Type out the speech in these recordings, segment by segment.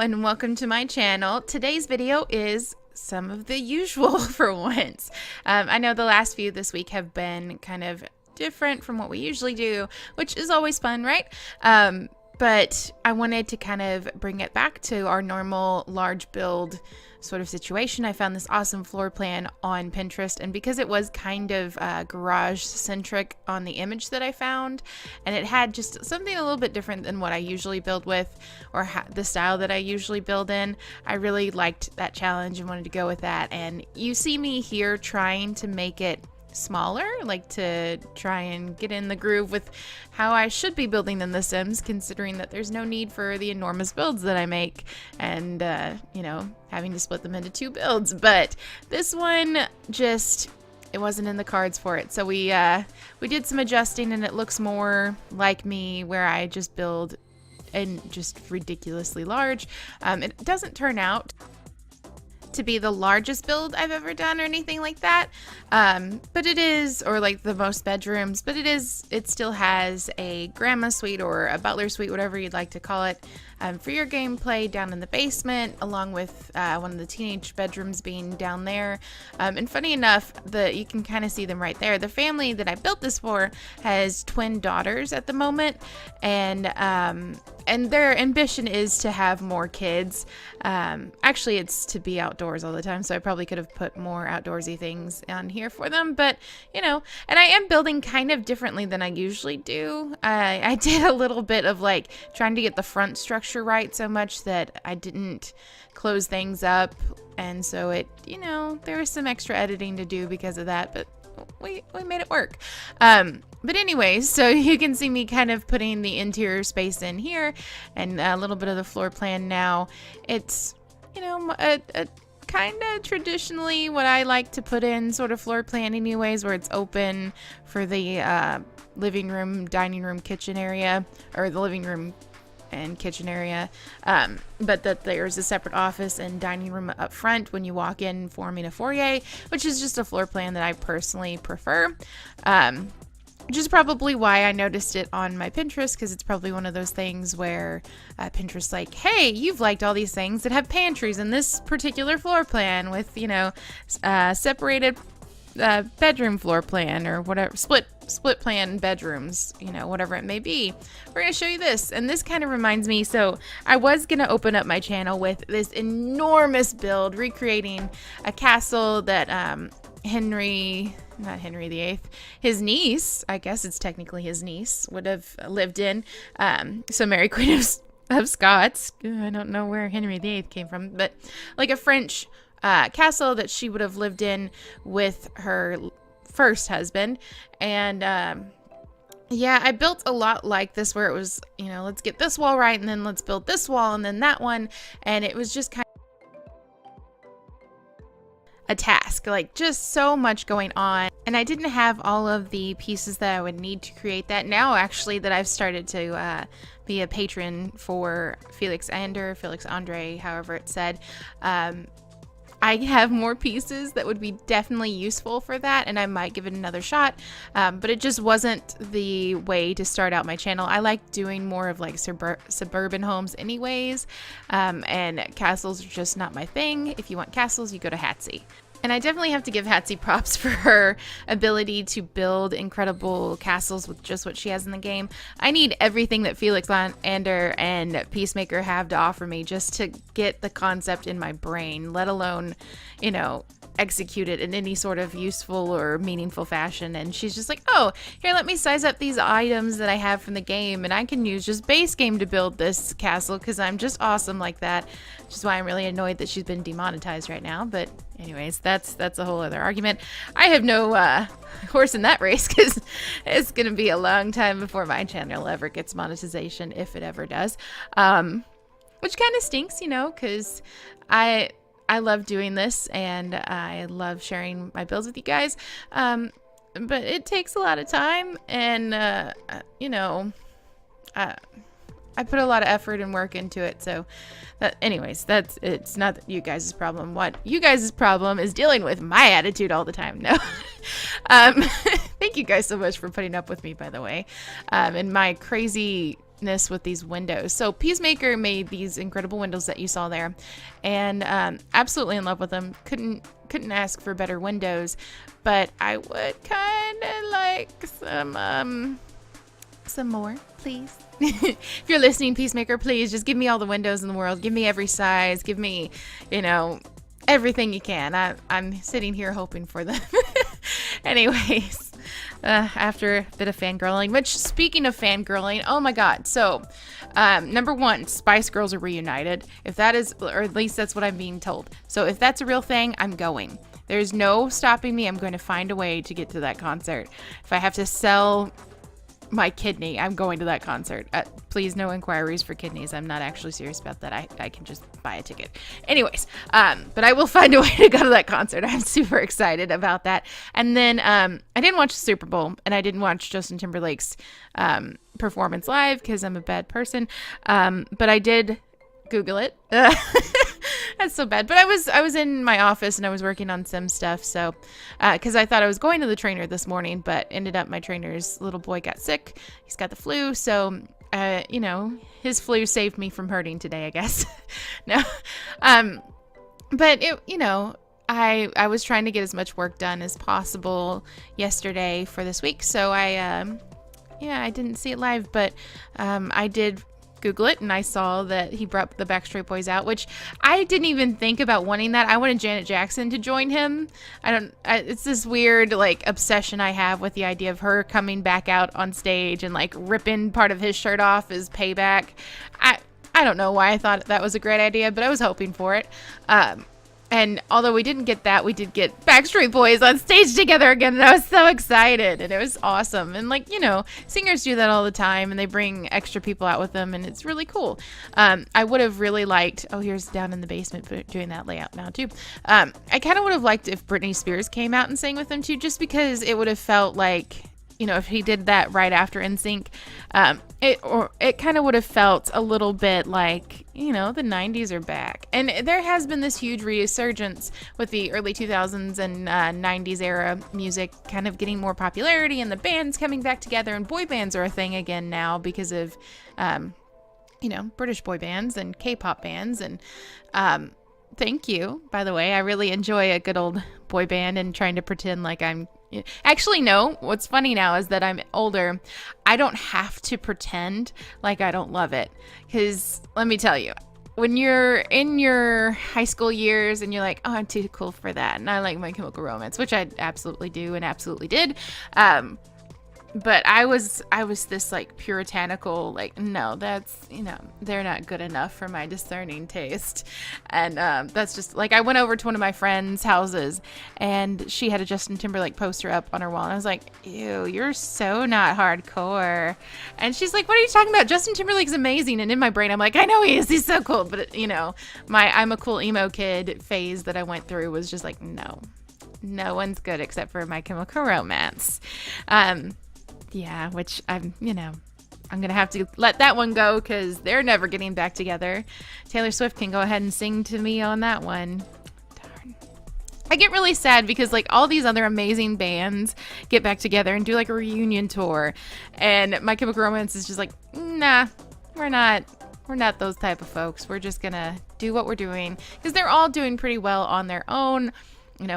and welcome to my channel. Today's video is some of the usual for once. I know the last few this week have been kind of different from what we usually do, which is always fun, right? But I wanted to kind of bring it back to our normal large build sort of situation. I found this awesome floor plan on Pinterest, and because it was kind of garage centric on the image that I found, and it had just something a little bit different than what I usually build with, or the style that I usually build in, I really liked that challenge and wanted to go with that. And you see me here trying to make it smaller, like to try and get in the groove with how I should be building in The Sims, considering that there's no need for the enormous builds that I make and you know, having to split them into two builds. But this one just, it wasn't in the cards for it, so we did some adjusting, and it looks more like me, where I just build and just ridiculously large. It doesn't turn out to be the largest build I've ever done or anything like that, but it is, or like the most bedrooms, but it still has a grandma suite or a butler suite, whatever you'd like to call it, for your gameplay down in the basement, along with one of the teenage bedrooms being down there. And funny enough, you can kind of see them right there. The family that I built this for has twin daughters at the moment, and their ambition is to have more kids. Actually, it's to be outdoors all the time, so I probably could have put more outdoorsy things on here for them, but you know, and I am building kind of differently than I usually do. I did a little bit of like trying to get the front structure right, so much that I didn't close things up, and so it, you know, there was some extra editing to do because of that, but we made it work. But anyways, so you can see me kind of putting the interior space in here and a little bit of the floor plan now. It's, you know, a kind of traditionally what I like to put in sort of floor plan anyways, where it's open for the living room, dining room, kitchen area, or the living room and kitchen area, but that there's a separate office and dining room up front when you walk in, forming a foyer, which is just a floor plan that I personally prefer. Which is probably why I noticed it on my Pinterest, because it's probably one of those things where Pinterest's like, hey, you've liked all these things that have pantries in this particular floor plan with, you know, separated bedroom floor plan, or whatever, split plan bedrooms, you know, whatever it may be. We're going to show you this, and this kind of reminds me, so I was going to open up my channel with this enormous build recreating a castle that not Henry VIII, his niece, I guess it's technically his niece, would have lived in. So Mary Queen of Scots, I don't know where Henry VIII came from, but like a French castle that she would have lived in with her first husband. And yeah, I built a lot like this, where it was, you know, let's get this wall right, and then let's build this wall, and then that one, and it was just kind of a task, like just so much going on, and I didn't have all of the pieces that I would need to create that. Now actually that I've started to be a patron for Felixandre, however it's said, I have more pieces that would be definitely useful for that, and I might give it another shot, but it just wasn't the way to start out my channel. I like doing more of like suburban homes anyways, and castles are just not my thing. If you want castles, you go to Harrie. And I definitely have to give Harrie props for her ability to build incredible castles with just what she has in the game. I need everything that Felixandre and Peacemaker have to offer me just to get the concept in my brain, let alone, you know, execute it in any sort of useful or meaningful fashion. And she's just like, oh, here, let me size up these items that I have from the game, and I can use just base game to build this castle because I'm just awesome like that, which is why I'm really annoyed that she's been demonetized right now. But anyways, that's a whole other argument. I have no horse in that race, because it's gonna be a long time before my channel ever gets monetization, if it ever does, which kind of stinks, you know, because I love doing this, and I love sharing my builds with you guys, but it takes a lot of time, and you know, I put a lot of effort and work into it. So anyways, it's not you guys' problem. What you guys' problem is dealing with my attitude all the time. No. Thank you guys so much for putting up with me, by the way, and my crazy with these windows. So Peacemaker made these incredible windows that you saw there, and absolutely in love with them. Couldn't ask for better windows, but I would kind of like some more, please. If you're listening, Peacemaker, please just give me all the windows in the world. Give me every size. Give me, everything you can. I'm sitting here hoping for them. Anyways, after a bit of fangirling, which, speaking of fangirling, oh my god. So, number one, Spice Girls are reunited. If that is, or at least that's what I'm being told. So if that's a real thing, I'm going. There's no stopping me. I'm going to find a way to get to that concert. If I have to sell my kidney, I'm going to that concert. Please, no inquiries for kidneys. I'm not actually serious about that. I can just buy a ticket. Anyways, but I will find a way to go to that concert. I'm super excited about that. And then I didn't watch the Super Bowl, and I didn't watch Justin Timberlake's performance live because I'm a bad person. But I did Google it. That's so bad. But I was in my office and I was working on Sim stuff. So, because I thought I was going to the trainer this morning, but ended up my trainer's little boy got sick. He's got the flu. So, his flu saved me from hurting today, I guess. No. But I was trying to get as much work done as possible yesterday for this week. So I didn't see it live, but I did Google it, and I saw that he brought the Backstreet Boys out, which I didn't even think about wanting that. I wanted Janet Jackson to join him. It's this weird obsession I have with the idea of her coming back out on stage and ripping part of his shirt off as payback. I don't know why I thought that was a great idea, but I was hoping for it. And although we didn't get that, we did get Backstreet Boys on stage together again, and I was so excited, and it was awesome. And singers do that all the time, and they bring extra people out with them, and it's really cool. I would have really liked, here's Down in the Basement doing that layout now too. I kind of would have liked if Britney Spears came out and sang with them too, just because it would have felt like, if he did that right after NSYNC, it kind of would have felt a little bit like, the 90s are back. And there has been this huge resurgence with the early 2000s and 90s era music kind of getting more popularity, and the bands coming back together, and boy bands are a thing again now because of, British boy bands and K-pop bands. And thank you, by the way. I really enjoy a good old boy band and trying to pretend like I'm... Actually, no. What's funny now is that I'm older. I don't have to pretend like I don't love it. Because let me tell you, when you're in your high school years and you're like, oh, I'm too cool for that, and I like My Chemical Romance, which I absolutely do and absolutely did. But I was this puritanical, no, that's, they're not good enough for my discerning taste. And that's just I went over to one of my friends' houses, and she had a Justin Timberlake poster up on her wall, and I was like, ew, you're so not hardcore. And she's like, what are you talking about? Justin Timberlake's amazing. And in my brain, I'm like, I know he is. He's so cool. But, my I'm a cool emo kid phase that I went through was just no one's good except for My Chemical Romance. Yeah, which I'm going to have to let that one go because they're never getting back together. Taylor Swift can go ahead and sing to me on that one. Darn. I get really sad because all these other amazing bands get back together and do a reunion tour. And My Chemical Romance is just nah, we're not those type of folks. We're just going to do what we're doing because they're all doing pretty well on their own.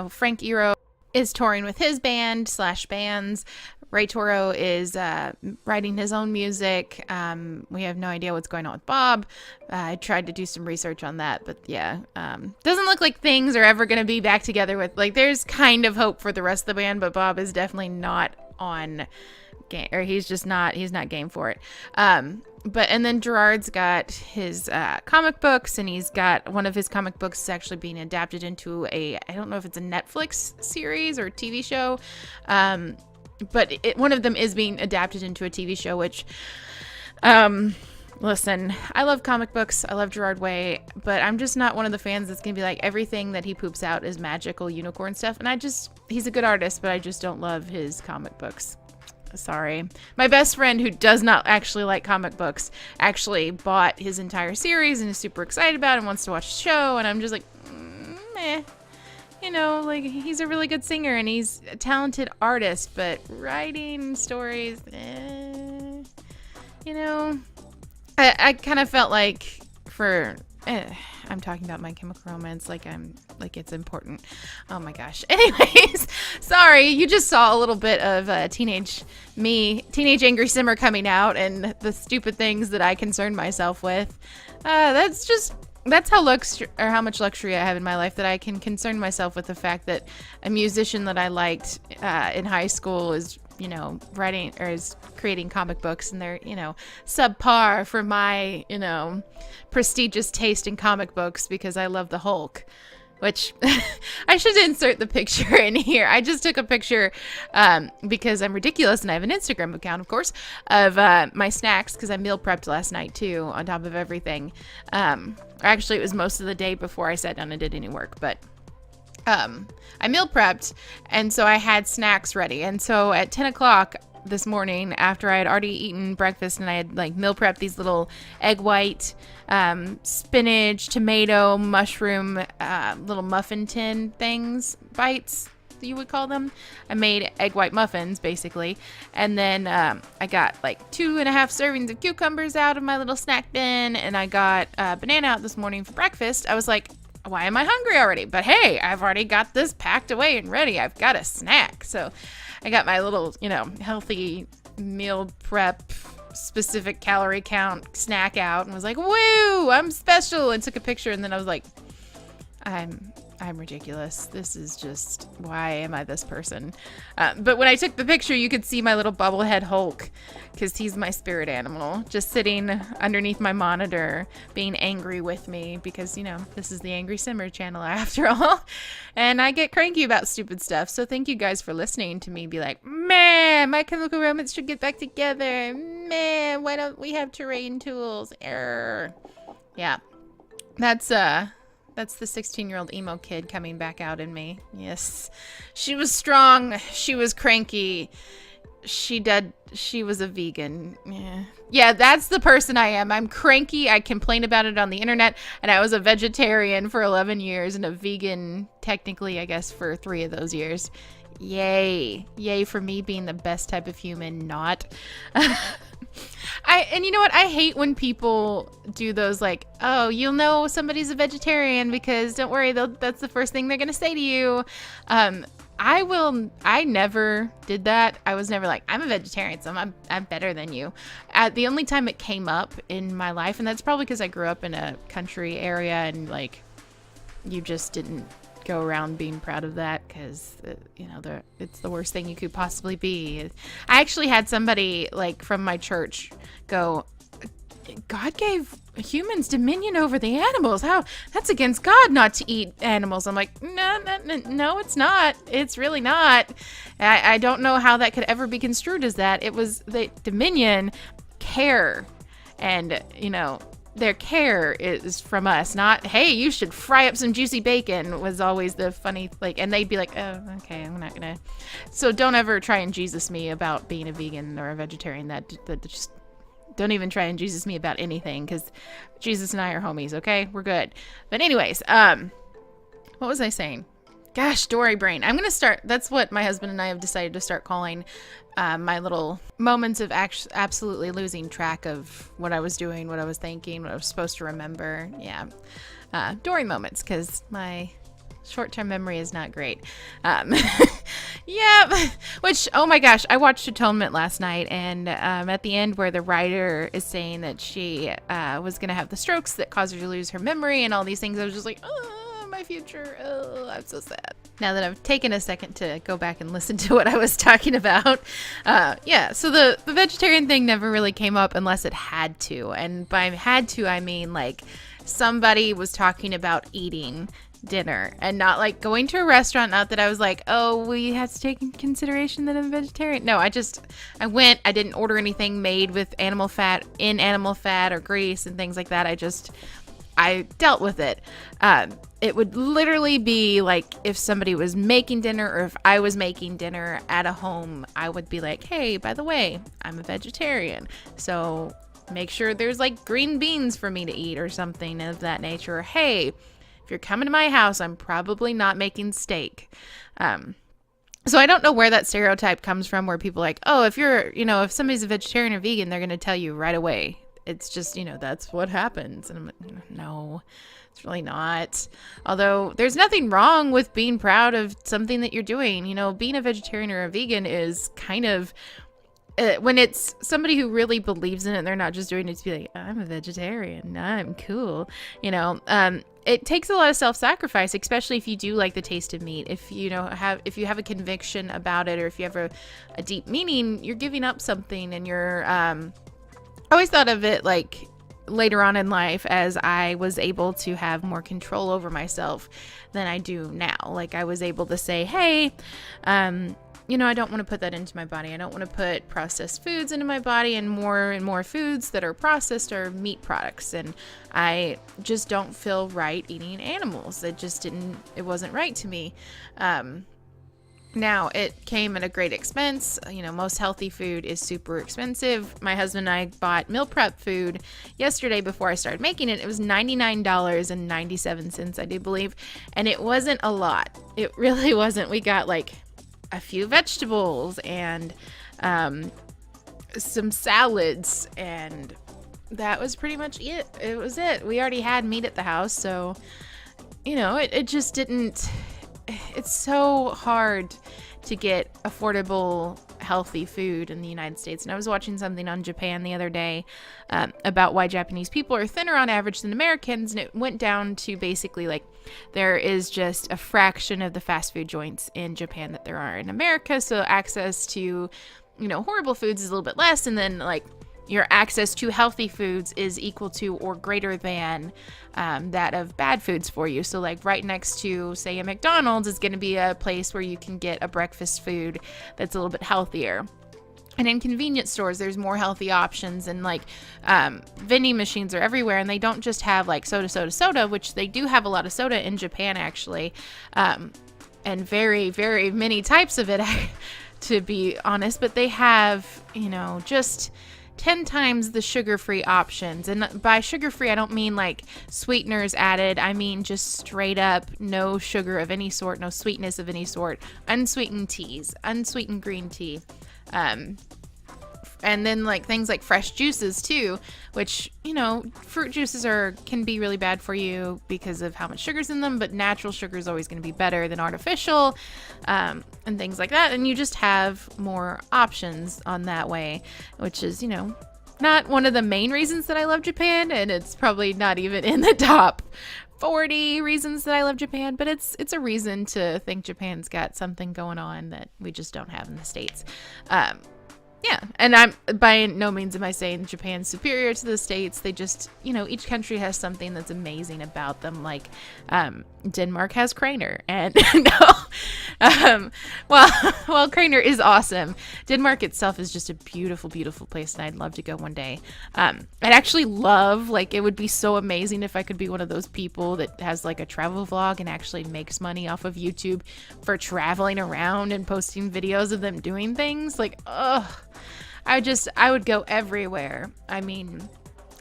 Frank Iero is touring with his bands. Ray Toro is writing his own music. We have no idea what's going on with Bob. I tried to do some research on that, but yeah, doesn't look like things are ever going to be back together with, there's kind of hope for the rest of the band, but Bob is definitely not on game, or he's not game for it. And then Gerard's got his comic books, and he's got one of his comic books actually being adapted into I don't know if it's a Netflix series or TV show. But one of them is being adapted into a TV show, which, listen, I love comic books. I love Gerard Way, but I'm just not one of the fans that's going to be everything that he poops out is magical unicorn stuff. And he's a good artist, but I just don't love his comic books. Sorry. My best friend, who does not actually like comic books, actually bought his entire series and is super excited about it and wants to watch the show. And I'm just meh. He's a really good singer and he's a talented artist, but writing stories, I kind of felt like I'm talking about My Chemical Romance like it's important. Oh my gosh. Anyways, sorry, you just saw a little bit of teenage angry simmer coming out, and the stupid things that I concern myself with. That's how much luxury I have in my life, that I can concern myself with the fact that a musician that I liked in high school is, writing or is creating comic books, and they're, subpar for my, prestigious taste in comic books because I love the Hulk. Which I should insert the picture in here. I just took a picture because I'm ridiculous and I have an Instagram account, of course, of my snacks, because I meal prepped last night too, on top of everything. Actually, it was most of the day before I sat down and did any work, but I meal prepped, and so I had snacks ready. And so at 10 o'clock this morning, after I had already eaten breakfast and I had meal prepped these little egg white, spinach, tomato, mushroom, little muffin tin things, bites, you would call them. I made egg white muffins, basically. And then I got 2.5 servings of cucumbers out of my little snack bin, and I got banana out this morning for breakfast. I was like, why am I hungry already? But hey, I've already got this packed away and ready. I've got a snack. So I got my little, healthy meal prep, specific calorie count snack out, and was like, woo, I'm special, and took a picture. And then I was like, I'm ridiculous. This is just, why am I this person? But when I took the picture, you could see my little bobblehead Hulk, because he's my spirit animal, just sitting underneath my monitor, being angry with me, because, this is the Angry Simmer channel after all. And I get cranky about stupid stuff. So thank you guys for listening to me be like, man, My Chemical Romance should get back together. Man, why don't we have terrain tools? Err. Yeah. That's the 16-year-old emo kid coming back out in me. Yes. She was strong. She was cranky. She was a vegan. Yeah, that's the person I am. I'm cranky. I complain about it on the internet. And I was a vegetarian for 11 years and a vegan, technically, I guess, for 3 of those years. Yay. Yay for me being the best type of human, not. And you know what? I hate when people do those oh, you'll know somebody's a vegetarian because don't worry, that's the first thing they're going to say to you. I never did that. I was never I'm a vegetarian, so I'm better than you. The only time it came up in my life, and that's probably because I grew up in a country area and you just didn't go around being proud of that because it's the worst thing you could possibly be. I actually had somebody from my church go, God gave humans dominion over the animals. How? That's against God not to eat animals. I'm like, no, it's not. It's really not. I don't know how that could ever be construed as that. It was the dominion, care, and their care is from us, not, hey, you should fry up some juicy bacon, was always the funny, and they'd be like, oh, okay, I'm not gonna. So don't ever try and Jesus me about being a vegan or a vegetarian. That just, don't even try and Jesus me about anything, because Jesus and I are homies, okay? We're good. But anyways, what was I saying? Gosh, Dory brain. I'm gonna start, that's what my husband and I have decided to start calling my little moments of absolutely losing track of what I was doing, what I was thinking, what I was supposed to remember. Yeah. Dory moments, because my short-term memory is not great. Yeah. Which, oh my gosh, I watched Atonement last night, and at the end where the writer is saying that she was going to have the strokes that caused her to lose her memory and all these things, I was just like, oh, my future. Oh, I'm so sad. Now that I've taken a second to go back and listen to what I was talking about. Yeah, so the vegetarian thing never really came up unless it had to. And by had to, I mean somebody was talking about eating dinner and not going to a restaurant. Not that I was oh, we have to take into consideration that I'm a vegetarian. No, I went, I didn't order anything made with animal fat or grease and things like that. I dealt with it. It would literally be if somebody was making dinner or if I was making dinner at a home, I would be like, hey, by the way, I'm a vegetarian. So make sure there's green beans for me to eat or something of that nature. Or, hey, if you're coming to my house, I'm probably not making steak. So I don't know where that stereotype comes from where people oh, if you're, if somebody's a vegetarian or vegan, they're going to tell you right away. it's just, that's what happens. And I'm like, no, it's really not. Although there's nothing wrong with being proud of something that you're doing. Being a vegetarian or a vegan is kind of, when it's somebody who really believes in it, they're not just doing it to be like, I'm a vegetarian, I'm cool. It takes a lot of self-sacrifice, especially if you do like the taste of meat. If you have a conviction about it, or if you have a deep meaning, you're giving up something. And you're I always thought of it like later on in life, as I was able to have more control over myself than I do now. Like, I was able to say, hey, I don't want to put that into my body. I don't want to put processed foods into my body, and more foods that are processed are meat products. And I just don't feel right eating animals. It wasn't right to me. Now, it came at a great expense. Most healthy food is super expensive. My husband and I bought meal prep food yesterday before I started making it. It was $99.97, I do believe. And it wasn't a lot. It really wasn't. We got like a few vegetables and some salads, and that was pretty much it. It was it. We already had meat at the house, so it just didn't. It's so hard to get affordable, healthy food in the United States. And I was watching something on Japan the other day about why Japanese people are thinner on average than Americans. And it went down to basically like there is just a fraction of the fast food joints in Japan that there are in America. So access to, horrible foods is a little bit less. And then like your access to healthy foods is equal to or greater than that of bad foods for you. So like right next to, say, a McDonald's is going to be a place where you can get a breakfast food that's a little bit healthier. And in convenience stores, there's more healthy options, and like vending machines are everywhere, and they don't just have like soda, which they do have a lot of soda in Japan actually, and very, very many types of it, to be honest. But they have, just 10 times the sugar-free options. And by sugar-free, I don't mean like sweeteners added. I mean just straight up no sugar of any sort, no sweetness of any sort, unsweetened teas, unsweetened green tea. And then like things like fresh juices too, which, fruit juices can be really bad for you because of how much sugar's in them, but natural sugar is always going to be better than artificial, and things like that. And you just have more options on that way, which is, not one of the main reasons that I love Japan. And it's probably not even in the top 40 reasons that I love Japan, but it's a reason to think Japan's got something going on that we just don't have in the States. Yeah, and I'm by no means am I saying Japan's superior to the States. They just, each country has something that's amazing about them. Like, Denmark has Craner, and well, Craner is awesome. Denmark itself is just a beautiful, beautiful place, and I'd love to go one day. I'd actually love, like, it would be so amazing if I could be one of those people that has like a travel vlog and actually makes money off of YouTube for traveling around and posting videos of them doing things. Like, I would go everywhere. I mean,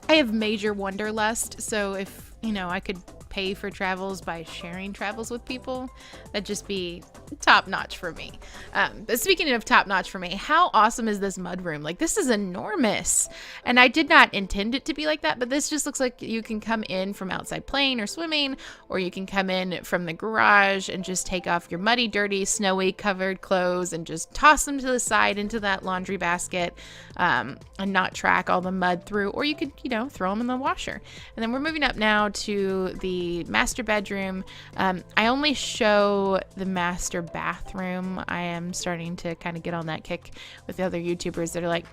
I have major wanderlust, so if, I could pay for travels by sharing travels with people, that'd just be top notch for me. But speaking of top notch for me, how awesome is this mudroom? Like, this is enormous, and I did not intend it to be like that, but this just looks like you can come in from outside playing or swimming, or you can come in from the garage and just take off your muddy, dirty, snowy covered clothes and just toss them to the side into that laundry basket, and not track all the mud through, or you could, throw them in the washer. And then we're moving up now to the master bedroom. I only show the master bathroom. I am starting to kind of get on that kick with the other YouTubers that are like,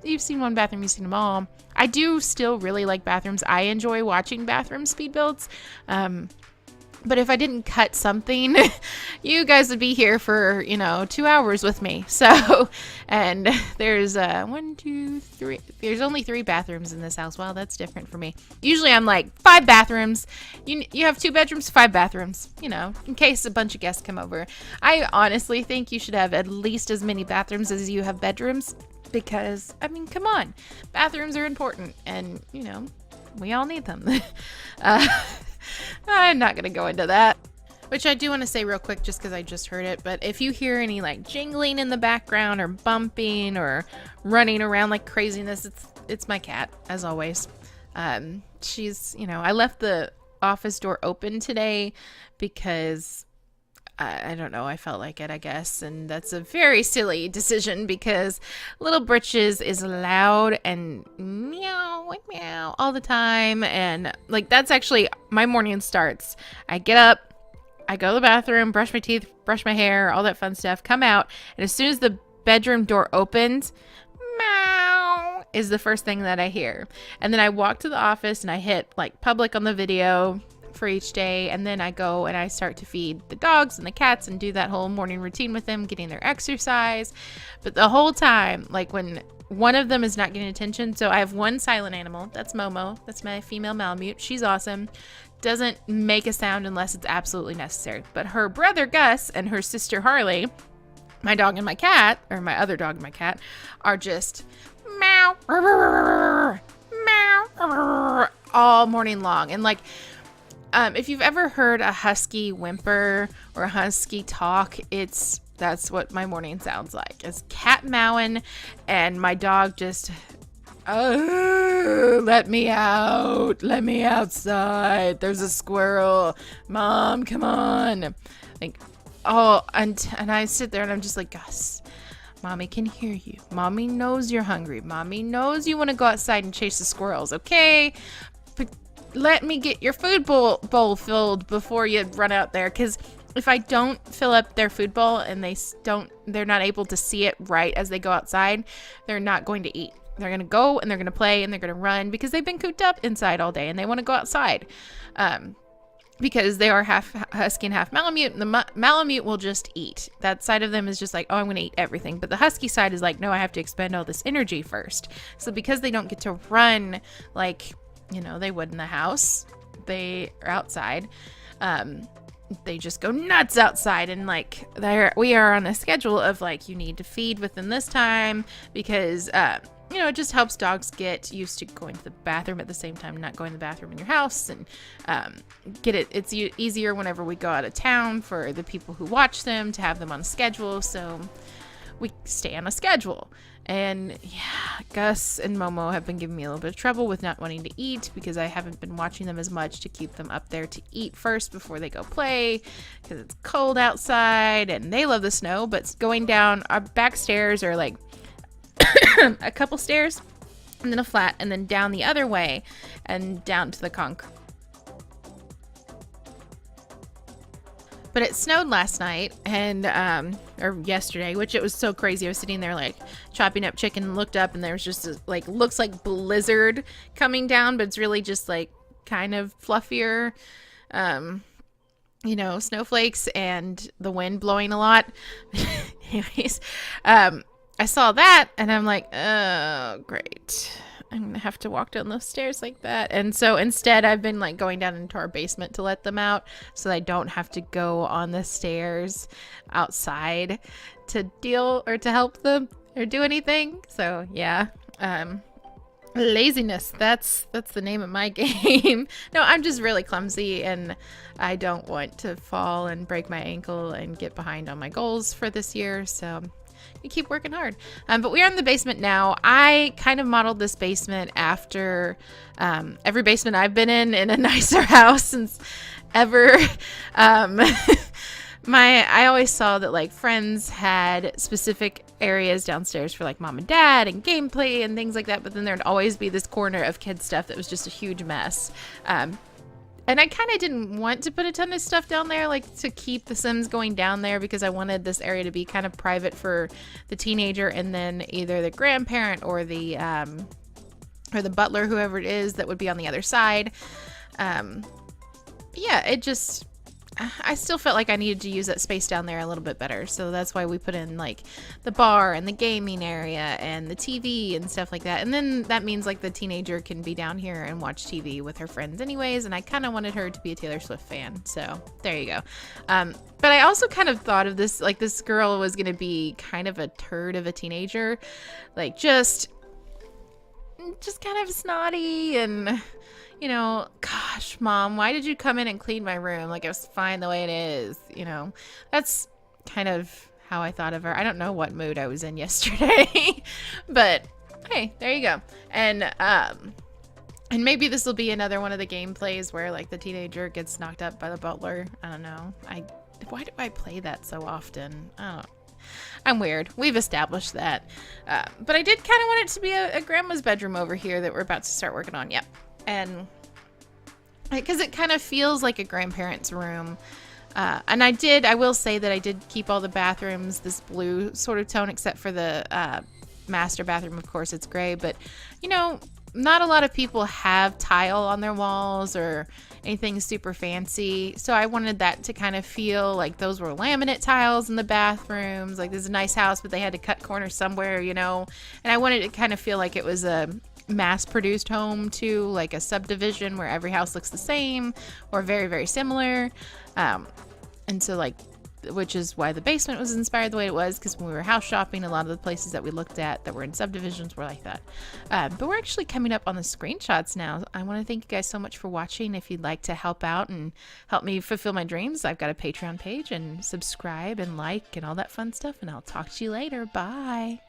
you've seen one bathroom, you've seen them all. I do still really like bathrooms. I enjoy watching bathroom speed builds. But if I didn't cut something, you guys would be here for, 2 hours with me. So, and there's 1, 2, 3. There's only 3 bathrooms in this house. Wow, that's different for me. Usually I'm like 5 bathrooms. You have 2 bedrooms, 5 bathrooms, in case a bunch of guests come over. I honestly think you should have at least as many bathrooms as you have bedrooms, because, I mean, come on. Bathrooms are important, and, we all need them. I'm not going to go into that. Which I do want to say real quick, just because I just heard it, but if you hear any like jingling in the background or bumping or running around like craziness, it's my cat, as always. She's, you know, I left the office door open today because I don't know, I felt like it, I guess, and that's a very silly decision because Little Britches is loud and meow meow all the time, and like that's actually my morning starts. I get up, I go to the bathroom, brush my teeth, brush my hair, all that fun stuff, come out, and as soon as the bedroom door opens, meow is the first thing that I hear. And then I walk to the office and I hit like public on the video for each day, and then I go and I start to feed the dogs and the cats and do that whole morning routine with them, getting their exercise. But the whole time, like when one of them is not getting attention, so I have one silent animal, that's Momo, that's my female Malamute. She's awesome, doesn't make a sound unless it's absolutely necessary. But her brother Gus and her sister Harlie, my dog and my cat, or my other dog and my cat, are just meow meow all morning long. And like if you've ever heard a husky whimper or a husky talk, that's what my morning sounds like. It's cat mowing and my dog just, oh, let me out, let me outside. There's a squirrel. Mom, come on. Like, oh, and I sit there and I'm just like, Gus, Mommy can hear you. Mommy knows you're hungry. Mommy knows you want to go outside and chase the squirrels, okay? But let me get your food bowl filled before you run out there, because if I don't fill up their food bowl and they're not able to see it right as they go outside, they're not going to eat. They're going to go and they're going to play and they're going to run because they've been cooped up inside all day and they want to go outside. Because they are half husky and half Malamute, and the Malamute will just eat. That side of them is just like, oh, I'm going to eat everything. But the husky side is like, no, I have to expend all this energy first. So because they don't get to run like, you know, they would in the house, they are outside. They just go nuts outside, and like we are on a schedule of like, you need to feed within this time because you know, it just helps dogs get used to going to the bathroom at the same time, not going to the bathroom in your house, and it's easier whenever we go out of town for the people who watch them to have them on a schedule, so we stay on a schedule. And yeah, Gus and Momo have been giving me a little bit of trouble with not wanting to eat because I haven't been watching them as much to keep them up there to eat first before they go play, because it's cold outside and they love the snow. But going down our back stairs are like a couple stairs and then a flat and then down the other way and down to the concrete. But it snowed last night and or yesterday, which it was so crazy. I was sitting there like chopping up chicken and looked up and there was just a, like, looks like blizzard coming down, but it's really just like kind of fluffier, you know, snowflakes and the wind blowing a lot. Anyways, I saw that and I'm like, oh, great. I'm going to have to walk down those stairs like that. And so instead I've been like going down into our basement to let them out so I don't have to go on the stairs outside to deal or to help them or do anything. So yeah, laziness. That's the name of my game. No, I'm just really clumsy and I don't want to fall and break my ankle and get behind on my goals for this year. So we keep working hard. But we are in the basement now. I kind of modeled this basement after every basement I've been in a nicer house since ever. I always saw that like Friends had specific areas downstairs for like mom and dad and gameplay and things like that. But then there'd always be this corner of kid stuff that was just a huge mess. And I kind of didn't want to put a ton of stuff down there, like to keep the Sims going down there, because I wanted this area to be kind of private for the teenager and then either the grandparent or the butler, whoever it is that would be on the other side. Yeah, it just, I still felt like I needed to use that space down there a little bit better. So that's why we put in like the bar and the gaming area and the TV and stuff like that. And then that means like the teenager can be down here and watch TV with her friends anyways. And I kind of wanted her to be a Taylor Swift fan. So there you go. But I also kind of thought of this, like this girl was going to be kind of a turd of a teenager, like just kind of snotty and, you know, gosh, Mom, why did you come in and clean my room? Like, it was fine the way it is, you know. That's kind of how I thought of her. I don't know what mood I was in yesterday, but hey, there you go. And maybe this will be another one of the gameplays where like the teenager gets knocked up by the butler. I don't know. Why do I play that so often? I don't know. I'm weird. We've established that. But I did kind of want it to be a grandma's bedroom over here that we're about to start working on. Yep. And because it kind of feels like a grandparent's room. And I will say that I did keep all the bathrooms this blue sort of tone, except for the master bathroom. Of course, it's gray. But, you know, not a lot of people have tile on their walls or anything super fancy. So I wanted that to kind of feel like those were laminate tiles in the bathrooms. Like, this is a nice house, but they had to cut corners somewhere, you know. And I wanted it to kind of feel like it was a mass-produced home too, like a subdivision where every house looks the same or very, very similar. And so, like, which is why the basement was inspired the way it was, because when we were house shopping, a lot of the places that we looked at that were in subdivisions were like that. But we're actually coming up on the screenshots now. I want to thank you guys so much for watching. If you'd like to help out and help me fulfill my dreams, I've got a Patreon page, and subscribe and like and all that fun stuff, and I'll talk to you later. Bye.